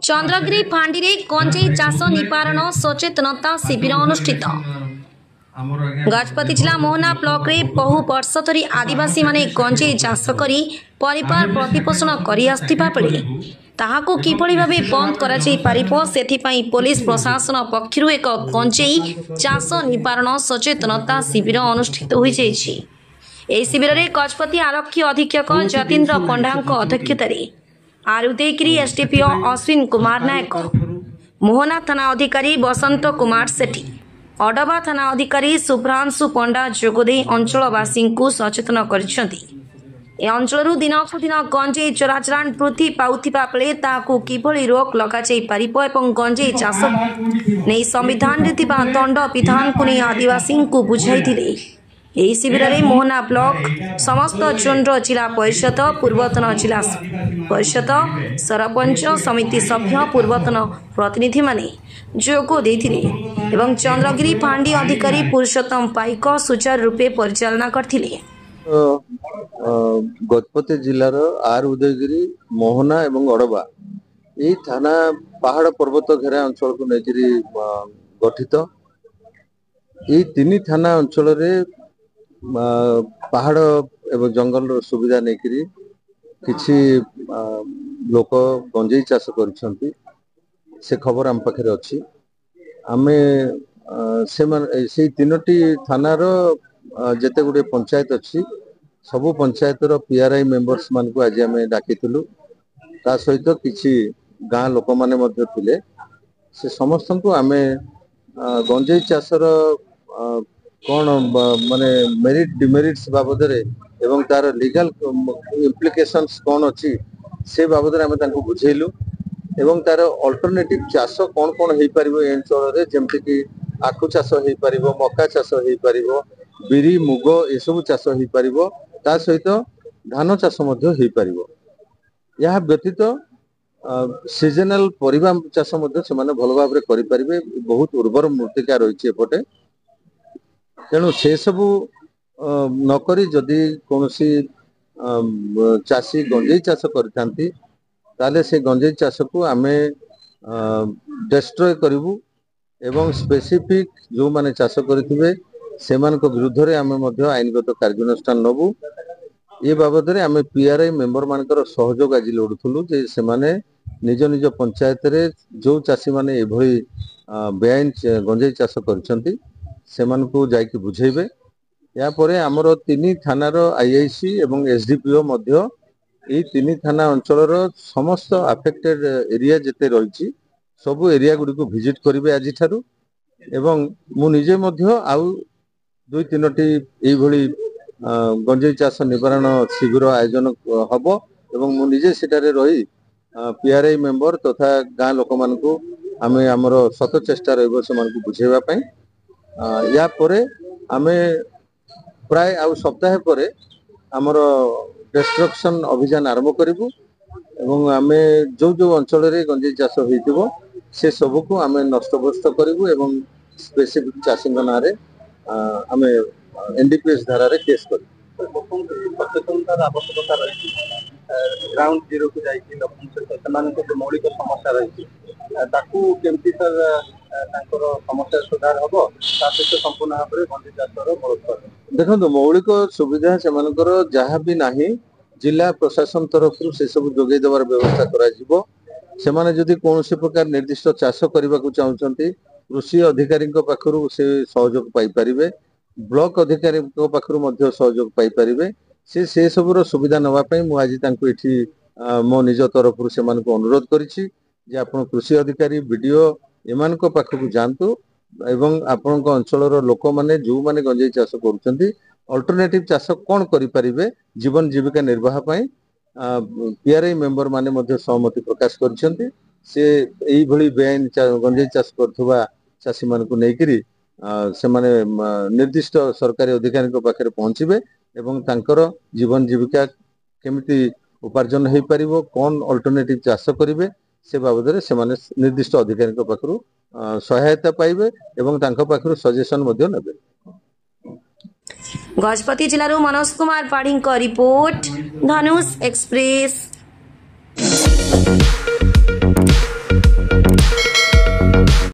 चंद्रगिरी फांडी रे कंजेई चाष निवारण सचेतनता शिविर अनुष्ठित। गजपति जिला मोहना ब्लॉक रे बहु वर्ष धरी आदिवासी माने कंजेई चाष करी परिवार प्रतिपोषण करी आस्थिबा बेले ताहाको किभଳି भाबे बंद करा जाई पारिबो सेथिपाई पुलिस प्रशासन पक्षरु एक कंजेई चाष निवारण सचेतनता शिविर अनुष्ठित होई जायछि। एही शिविर रे गजपति आरक्षी अधीक्षक जतीन्द्र पंडांक अध्यक्षतारे आरुदेगिरी एसडीपीओ अश्विन कुमार नायक, मोहना थाना अधिकारी बसंत कुमार सेठी, अडबा थाना अधिकारी शुभ्रांशु पंडा जोगदे अंचलवासी को सचेतन करिसेंति। ए अंचलरू दिनकु दिन गंजेई चोराचालान वृद्धि पाउथिबा बेले ताहाकु किभଳି रोक लगा जाई पारिबो एवं गंजेई चाष नै संविधान रे थिबा दंड विधान को नै आदिवासी को बुझाइथिले। एही शिविर में मोहना ब्लॉक समस्त जोन जिला परिषद पूर्वतन जिला परिषद सरपंच समिति सभ्य पूर्वतन प्रतिनिधि माने जोग देथिले एवं चंद्रगिरी फांडी अधिकारी पुरुषोत्तम पाइक सुचारू रूपे परिचालना करथिले। गजपति जिलार आर उदयगिरी मोहना एवं अड़बा यही थाना पहाड़ पर्वत घेरा अंचल को लेकर गठित। यही तीन थाना अंचल पहाड़ एवं जंगल सुविधा नहीं किछि लोक गंजेई चाष करिसेंति से खबर आम पाखे अच्छी। आमे से तीनोटी थानार जेते गुडे पंचायत अच्छी सबु पंचायत पीआरआई मेंबर्स मान को आज आम डाकिलु। ता सहित किछि गाँ लोक माने मध्य थिले से समस्त को आमे गंजेई चाषर कौन माने मेरिट डिमेरिट्स बाबद एवं तार लीगल इम्प्लिकेशंस कौन अच्छी से बाबद आम बुझेलु एवं तार अल्टरनेटिव चाष कौन कौन हो पार अंचल जमती कि आखु चाष हो पार, मका चाष हो पार, बिरी मुग एसबू चाष हो पार, ता सहित धान चाष हो पार। यह व्यतीत सीजनल परिबा चाष से भल भाव करें। बहुत उर्वर मृत्तिका रही एपटे तेणु से सबू नकरी जदि कौन चाषी गंजेई चाष करथांती ताले से गंजेई चाष को आमे डिस्ट्रॉय करिवु एवं स्पेसिफिक जो माने चाष करिथिबे सेमानक विरुद्ध रे आमे मध्य आईनगत कार्यानुष्ठान नबु। ये बाबद रे आमे पीआरआई मेंबर मानकर सहयोग आज लोडुथुलु जे सेमाने निज निज पंचायत रे जो चाषी माने एभई बेआईन गंजेई चाष करछंती सेमान को जाइके बुझेबे। या परे हमरो तीन थानार आईआईसी एवं एसडीपीओ मध्य यही तीन थाना अंचल समस्त अफेक्टेड एरिया जेते रही सबु एरिया गुडी को विजिट करिवे आज ठारू एवं मु निजे मध्य आउ दुई तीनोटी एई भली गंजेई चाष निवारण शिविर आयोजन हबो एवं मु निजे सेटारे रही पीआरआई मेंबर तथा गाँ लोक मानकू आमे हमरो सत चेष्टा रहबो समान को बुझेबा पई। या परे आमे प्राय आउ सप्ताह परे हमर डिस्ट्रक्शन अभियान आरंभ करिवु एवं आमे जो जो अंचल रे गंजेई चाष होइतिबो से सब को आमे नष्टभ्रष्ट करिवु एवं स्पेसिफिक चाषी नारे आमे एनडीपीएस धारा रे केस करिवु। सचेतनतार आवश्यकता रही ग्राउंड जीरो को जाइए लोक से मौलिक समस्या रही ताकू केमती सर समस्या सुधार हम सहित संपूर्ण भाव में गंजेई चाषर देखो मौलिक सुविधा से जहाँ भी नहीं जिला प्रशासन तरफ से सब जोगे देवार व्यवस्था करा जदि कौन प्रकार निर्दिष्ट चाष करने को चाहते कृषि अधिकारी पाखु से सहयोग पाइपर, ब्लॉक अधिकारी पाखु सहयोग पाइपर। से सबूर सुविधा नापी मुझे मो निज तरफ से अनुरोध करी कृषि अधिकारी बीडीओ एमान पाखक जातु एवं आपण अंचल लोक मैंने जो मैंने गंजेई चाष कर अल्टरनेटिव चाष कौन करें जीवन जीविका निर्वाह पीआरआई मेंबर माने सहमति प्रकाश कर बेआईन गंजेई चाष कर चाषी मान को लेकर से निर्दिष्ट सरकारी अधिकारी पाखे पहुंचे एवं तांकर जीवन जीविका केमिति उपार्जन हो पार कौन अल्टरनेटिव चाष करेंगे से बाबद से निर्दिष्ट अधिकारी पाखु सहायता पाइबे एवं तांको पाखु सजेशन नेबे। गजपति जिल्लाରୁ मनोज कुमार पाढ़ी रिपोर्ट धनुष एक्सप्रेस।